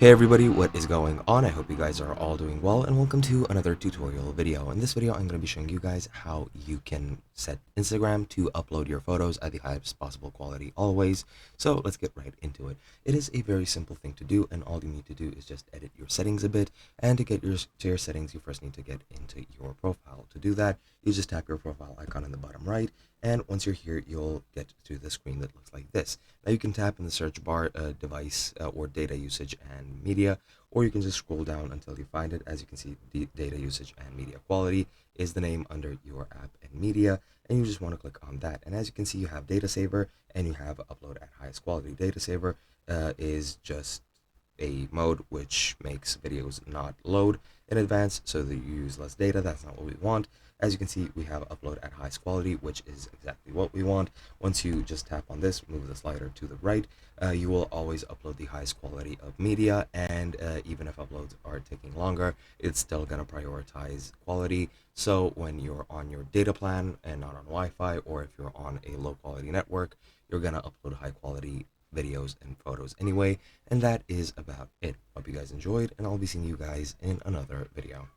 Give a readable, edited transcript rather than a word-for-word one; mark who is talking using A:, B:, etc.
A: Hey everybody, what is going on? I hope you guys are all doing well and welcome to another tutorial video. In this video, I'm going to be showing you guys how you can set Instagram to upload your photos at the highest possible quality always. So let's get right into it. It is a very simple thing to do, and all you need to do is just edit your settings a bit. And to get to your settings, you first need to get into your profile. To do that, you just tap your profile icon in the bottom right, and once you're here, you'll get to the screen that looks like this. Now you can tap in the search bar device or data usage and media, or you can just scroll down until you find it. As you can see, the data usage and media quality is the name under your app and media, and you just want to click on that. And as you can see, you have data saver and you have upload at highest quality. Data saver is just a mode which makes videos not load in advance so that you use less data. That's not what we want. As you can see, we have upload at highest quality, which is exactly what we want. Once you just tap on this, move the slider to the right, you will always upload the highest quality of media, and even if uploads are taking longer, it's still going to prioritize quality. So when you're on your data plan and not on Wi-Fi, or if you're on a low quality network, you're going to upload high quality videos and photos anyway. And that is about it. Hope you guys enjoyed, and I'll be seeing you guys in another video.